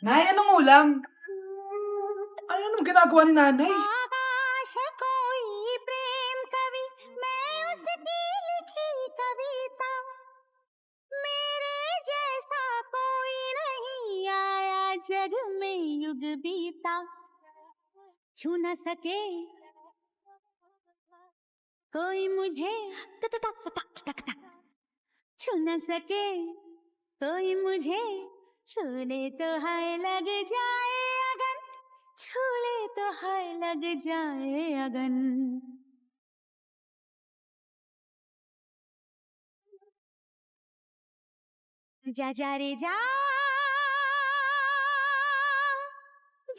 Nay, anong ulam? Ay, anong ginagawa ni nanay? आकाश कोई प्रेम कवि मैं उसकी लिखी कविता मेरे जैसा कोई नहीं आया जग में युग बीता छू न सके कोई मुझे छू न सके कोई मुझे छूले तो हाय लग जाए अगन छूले तो हाय लग जाए अगन जा जा रे जा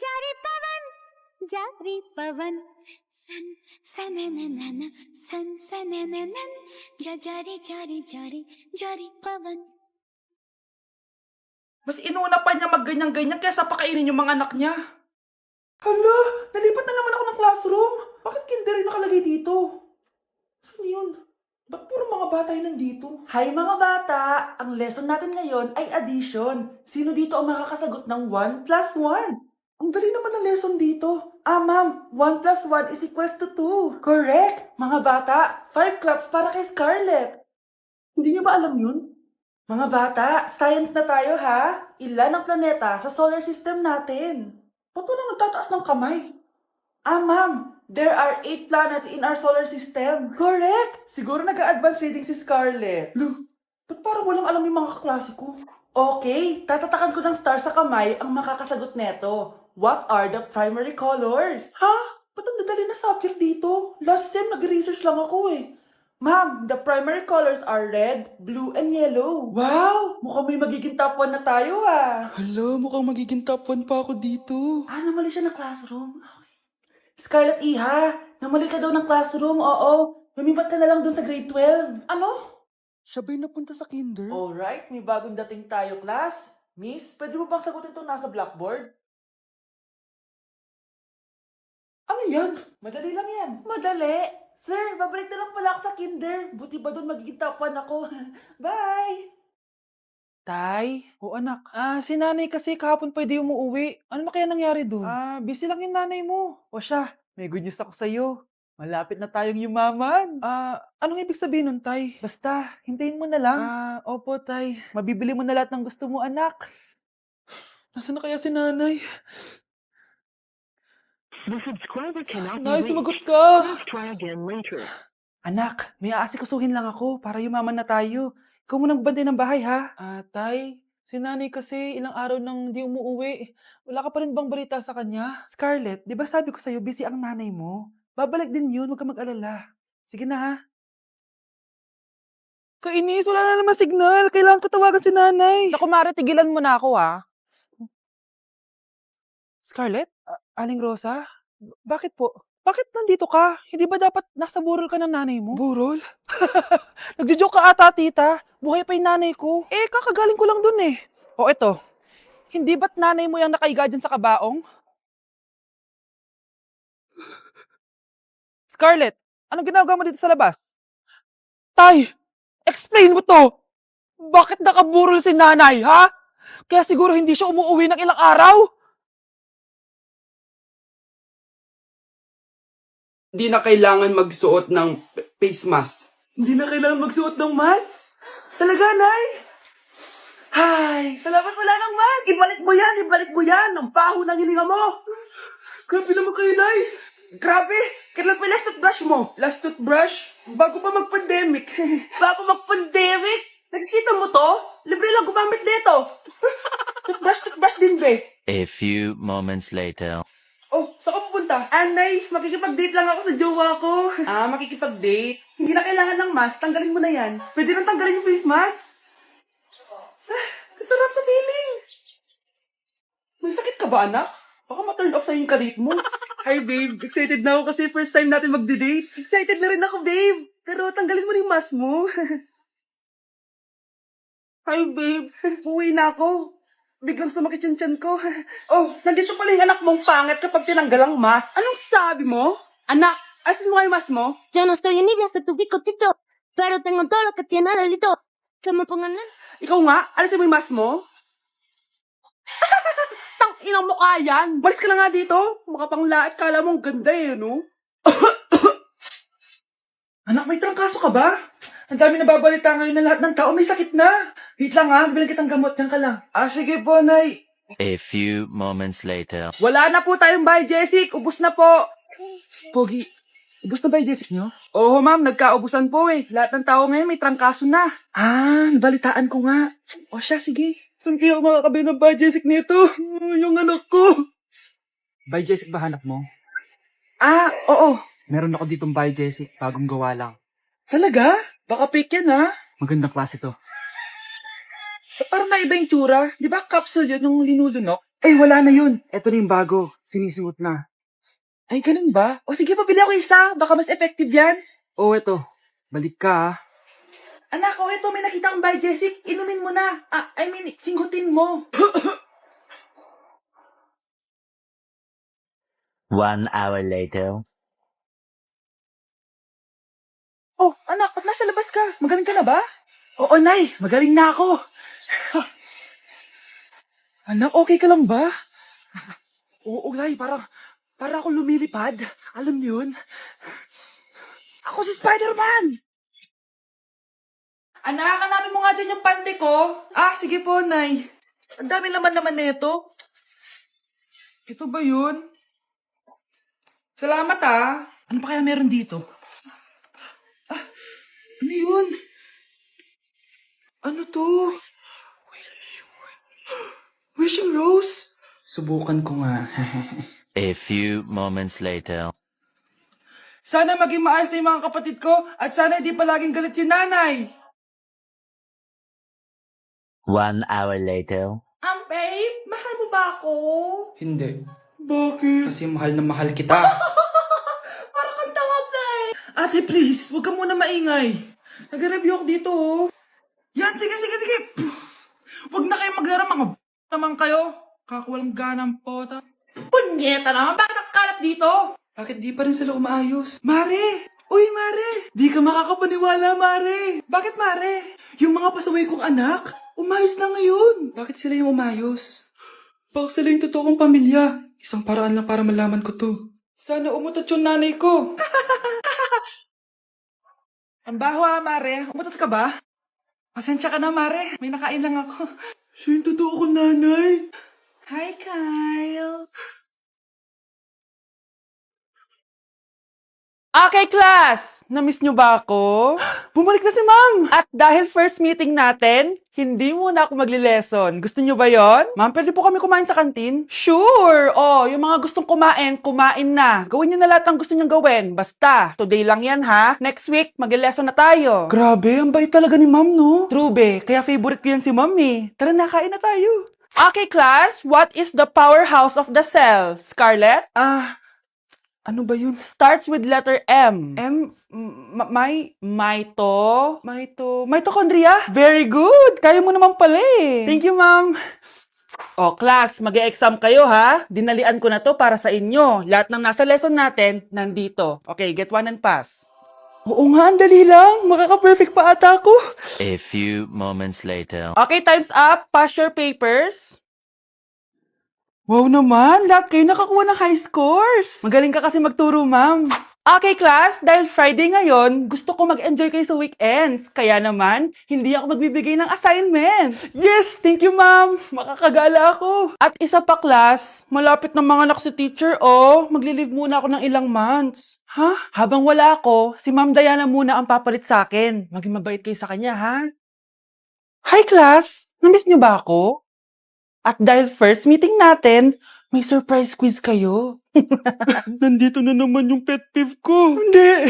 जारी पवन सन सनननन सन सनननन जा जारी जारी जारी जारी पवन. Mas inuna pa niya magganyan-ganyan kaysa pakainin yung mga anak niya. Hala, nalipat na naman ako ng classroom. Bakit kinder yung nakalagay dito? Saan yun? Ba't puro mga bata yun nandito? Hi mga bata! Ang lesson natin ngayon ay addition. Sino dito ang makakasagot ng 1 plus 1? Ang dali naman ng lesson dito. Ah, ma'am, 1 plus 1 is equals to 2. Correct! Mga bata, 5 claps para kay Scarlett. Hindi niyo ba alam yun? Mga bata, science na tayo ha? Ilan ang planeta sa solar system natin? Ba't walang nagtataas ng kamay? Ah, ma'am, there are 8 planets in our solar system. Correct! Siguro nag-a-advance reading si Scarlett. Lo, ba't parang walang alam yung mga kaklase ko? Okay, tatatakan ko ng star sa kamay ang makakasagot neto. What are the primary colors? Ha? Ba't ang dadali na subject dito? Last sem, nag-research lang ako eh. Ma'am, the primary colors are red, blue, and yellow. Wow! Mukhang may magiging top 1 na tayo ah. Hala, mukhang magiging top 1 pa ako dito. Ah, namali siya ng classroom. Okay. Scarlett Iha, namali ka daw ng classroom, oo. Lumipat ka na lang dun sa grade 12. Ano? Siya ba'y napunta sa kinder? Alright, may bagong dating tayo, class. Miss, pwede mo bang sagutin itong nasa blackboard? Ano yan? Madali lang yan. Madali? Sir, babalik na lang pala ako sa kinder. Buti ba doon magiging top 1 ako? Bye! Tay? O anak, si nanay kasi kahapon pwede umuwi. Ano na kaya nangyari doon? Busy lang yung nanay mo. O siya, may good news ako sa'yo. Malapit na tayong yumaman. Anong ibig sabihin nun, Tay? Basta, hintayin mo na lang. Opo, Tay. Mabibili mo na lahat ng gusto mo, anak. Nasaan na kaya si nanay? The subscriber cannot be Nay, reached. sumagot ka! Please try again later. Anak, may aasikasuhin lang ako para yumaman na tayo. Ikaw munang bantay ng bahay, ha? Tay, si nanay kasi ilang araw nang di umuuwi. Wala ka pa rin bang balita sa kanya? Scarlett, di ba sabi ko sa'yo busy ang nanay mo? Babalik din yun, huwag ka mag-alala. Sige na, ha? Kainis, wala na naman signal. Kailangan ko tawagan si nanay. Naku, Mare, tigilan mo na ako, ha? Scarlett? Aling Rosa? Bakit po? Bakit nandito ka? Hindi ba dapat nasa burol ka ng nanay mo? Burol? Nagjo-joke ka ata, tita. Buhay pa yung nanay ko. Eh, kakagaling ko lang dun eh. O eto, hindi ba't nanay mo yung nakaiga dyan sa kabaong? Scarlett, anong ginagawa mo dito sa labas? Tay, explain mo to! Bakit nakaburol si nanay, ha? Kaya siguro hindi siya umuwi ng ilang araw? Hindi na kailangan magsuot ng face mask. Hindi na kailangan magsuot ng mask? Talaga, Nay? Hay, salamat wala ng mask. Ibalik mo yan, ibalik mo yan. Ang baho ng hininga mo. Grabe naman kayo, Nay. Grabe. Kailan pa last toothbrush mo? Last toothbrush? Bago pa mag-pandemic. Bago mag-pandemic? Nakikita mo to? Libre lang gumamit dito. Toothbrush din, be. A few moments later. Oh, saan ka pupunta? Anay, makikipag-date lang ako sa jowa ko. Makikipag-date? Hindi na kailangan ng mask, tanggalin mo na yan. Pwede nang tanggalin yung face mask. Kasarap sa feeling. May sakit ka ba, anak? Baka ma-turn off sa'yo yung kadate mo. Hi, babe. Excited na ako kasi first time natin magde-date. Excited na rin ako, babe. Pero tanggalin mo na yung mask mo. Hi, babe. Uwi na ako. Biglang sumakit yung tiyan ko. Oh, nandito pala yung anak mong pangit kapag tinanggal ang mask. Anong sabi mo? Anak, asin mo yung mask mo? Yo no soy envidia hasta tu picotito, pero tengo todo lo que tiene delito. Que me pongan Ikaw nga, alisin mo yung mask mo? kaninang mukha yan? Balis ka na nga dito. Makapanglaat, kala mong ganda eh, no? Anak, may trangkaso ka ba? Ang dami nababalita ngayon na lahat ng tao may sakit na. Wait lang ha, bibilang kitang gamot. Diyan ka lang. Ah, sige po, Nay. A few moments later. Wala na po tayong bahay, Jessic. Ubus na po. Pogi, ubos na ba yung Jessic nyo? Oo, ma'am. Nagkaubusan po eh. Lahat ng tao ngayon may trangkaso na. Ah, nabalitaan ko nga. O siya, sige. Saan kaya ako makakabili ng bahay, Jessic nito? Yung anak ko. By Jessic ba hanap mo? Ah, oo. Meron ako ditong by Jessic, bagong gawa lang. Talaga? Baka fake yan, ha? Magandang klase to. Parang naiba yung tsura. Di ba capsule yun yung linulunok? Eh, wala na yun. Eto na yung bago. Sinisimot na. Ay, ganun ba? O sige, pabili ako isa. Baka mas effective yan. Oh, eto. Balik ka ah. Anak, o eto, may nakita kang by Jessic. Inumin mo na. Singhutin mo. 1 hour later. Oh, anak, ba't nasa labas ka? Magaling ka na ba? Oo, Nay. Magaling na ako. Anak, okay ka lang ba? Oo, Nay. Para ako lumilipad. Alam niyo yun? Ako si Spider-Man! Anak, hanapin mo nga dyan yung pante ko. Ah, sige po, Nay. Ang dami laman-laman nito. Ito ba yun? Salamat, ah. Ano pa kaya meron dito? Ah, ano yun? Ano to? Wishing Rose? Subukan ko nga. A few moments later. Sana maging maayos na yung mga kapatid ko at sana hindi palaging galit si nanay. 1 hour later. Babe, mahal mo ba ako? Hindi. Bakit? Kasi mahal na mahal kita. Para kang tawa, babe. Ate, please, huwag ka muna maingay. Nag-review ako dito, oh. Yan, sige. Huwag na kayo maglaro, mga naman kayo. Kakawalang ganang pota. Punyeta naman, bakit nakakalat dito? Bakit di pa rin sila umaayos? Mare! Uy, Mare! Di ka makakapaniwala, Mare! Bakit, Mare? Yung mga pasaway kong anak, umayos na ngayon. Bakit sila yung umayos? Baka sila yung totoo kong pamilya. Isang paraan lang para malaman ko to. Sana umutot yung nanay ko. Ang baho ha, Mare. Umutot ka ba? Pasensya ka na, Mare. May nakain lang ako. Siya yung totoo kong nanay. Hi, Kyle. Okay, class! Namiss nyo ba ako? Bumalik na si ma'am! At dahil first meeting natin, hindi muna ako magli-lesson. Gusto nyo ba yon? Ma'am, pwede po kami kumain sa kantin? Sure! Oh, yung mga gustong kumain, kumain na. Gawin nyo na lahat ng gusto nyong gawin. Basta, today lang yan ha. Next week, magli-lesson na tayo. Grabe, ang bait talaga ni ma'am, no? True, be. Kaya favorite ko yan si ma'am eh. Tara na, kain na tayo. Okay, class. What is the powerhouse of the cell? Scarlett? Ano ba yun? Starts with letter M. Mitochondria? Very good! Kaya mo naman pala eh. Thank you, ma'am. O, class, mag-e-exam kayo ha. Dinalian ko na to para sa inyo. Lahat ng nasa lesson natin, nandito. Okay, get one and pass. Oo nga, ang dali lang. Makaka-perfect pa ata ako. A few moments later. Okay, time's up. Pass your papers. Wow naman, lahat kayo nakakuha ng high scores. Magaling ka kasi magturo, ma'am. Okay, class, dahil Friday ngayon, gusto ko mag-enjoy kayo sa weekends. Kaya naman, hindi ako magbibigay ng assignment. Yes, thank you, ma'am. Makakagala ako. At isa pa, class, malapit na mga anak si teacher, oh. Magli-leave muna ako ng ilang months. Ha? Habang wala ako, si Ma'am Diana muna ang papalit sa akin. Maging mabait kayo sa kanya, ha? Hi, class. Namiss niyo ba ako? At dahil first meeting natin, may surprise quiz kayo. Nandito na naman yung pet peeve ko. Hindi!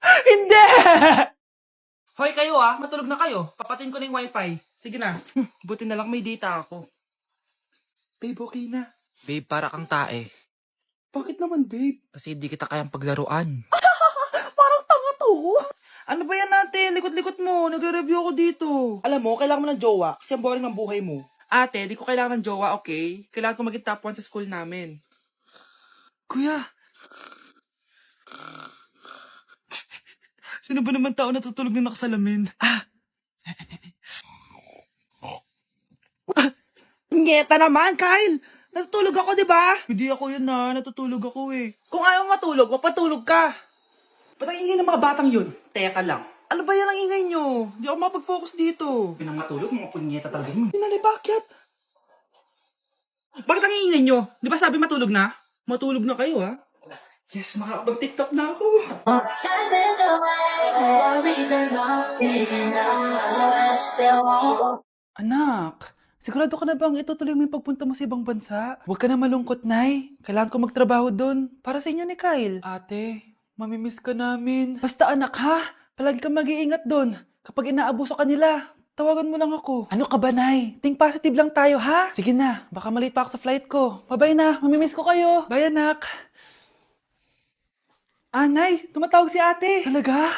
Hindi! Hoy kayo matulog na kayo. Papatin ko na yung wifi. Sige na. Buti na lang may data ako. Babe, okay na. Babe, para kang tae. Bakit naman, babe? Kasi hindi kita kayang paglaruan. Parang tanga to. Ano ba yan natin? Likot-likot mo. Nagre-review ako dito. Alam mo, kailangan mo ng jowa kasi ang boring ng buhay mo. Ate, di ko kailangan ng jowa, okay? Kailangan ko maging top 1 sa school namin. Kuya! Sino ba naman tao natutulog na nakasalamin? Ngeta naman, Kyle! Natutulog ako, di ba? Hindi ako yun na, natutulog ako eh. Kung ayaw matulog, mapatulog ka. Ba't ang ingay ng mga batang yun? Teka lang. Ano ba yan ang ingay nyo? Hindi ako mapag-focus dito. Pinang matulog, mga punyeta talaga yun. Sinali, bakit? Bakit ang ingay nyo? Di ba sabi matulog na? Matulog na kayo, ha? Yes, makakapag-tiktok na ako. Anak, sigurado ka na bang itutuloy mo yung pagpunta mo sa ibang bansa? Huwag ka na malungkot, Nay. Kailangan ko magtrabaho doon. Para sa inyo ni Kyle. Ate, mamimiss ka namin. Basta anak, ha? Palagi kang mag-iingat doon. Kapag inaabuso ka nila, tawagan mo lang ako. Ano ka ba, Nay? Think positive lang tayo, ha? Sige na, baka malate pa ako sa flight ko. Bye-bye na, mamimiss ko kayo. Bye, anak. Nay, tumatawag si ate. Talaga?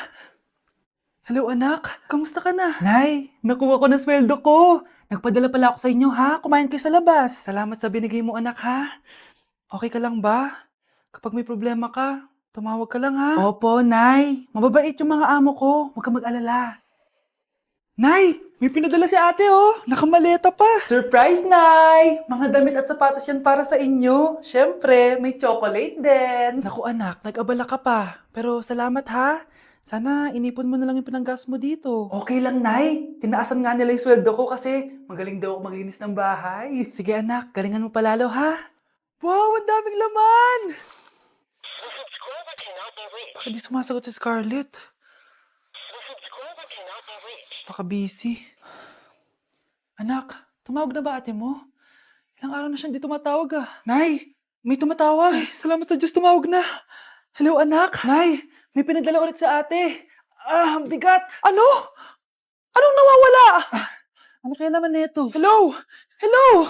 Hello, anak. Kamusta ka na? Nay, nakuha ko na sweldo ko. Nagpadala pala ako sa inyo, ha? Kumain kayo sa labas. Salamat sa binigay mo, anak, ha? Okay ka lang ba? Kapag may problema ka, tumawag ka lang, ha? Opo, Nay. Mababait yung mga amo ko. Huwag ka mag-alala. Nay, may pinadala si ate, oh. Nakamaleta pa. Surprise, Nay! Mga damit at sapatos yan para sa inyo. Siyempre, may chocolate din. Naku, anak, nag-abala ka pa. Pero salamat, ha? Sana inipon mo na lang yung pinanggas mo dito. Okay lang, Nay. Tinaasan nga nila yung sweldo ko kasi magaling daw ako maglinis ng bahay. Sige, anak. Galingan mo palalo, ha? Wow, ang daming laman! The subscriber cannot be reached. Bakit di sumasagot si Scarlett? The subscriber cannot be reached. Baka busy. Anak, tumawag na ba ate mo? Ilang araw na siyang di tumatawag ah. Nay, may tumatawag. Ay, salamat sa Diyos, tumawag na. Hello anak. Nay, may pinadala ulit sa ate. Ang bigat. Ano? Anong nawawala? Ano kaya naman nito? Hello? Hello?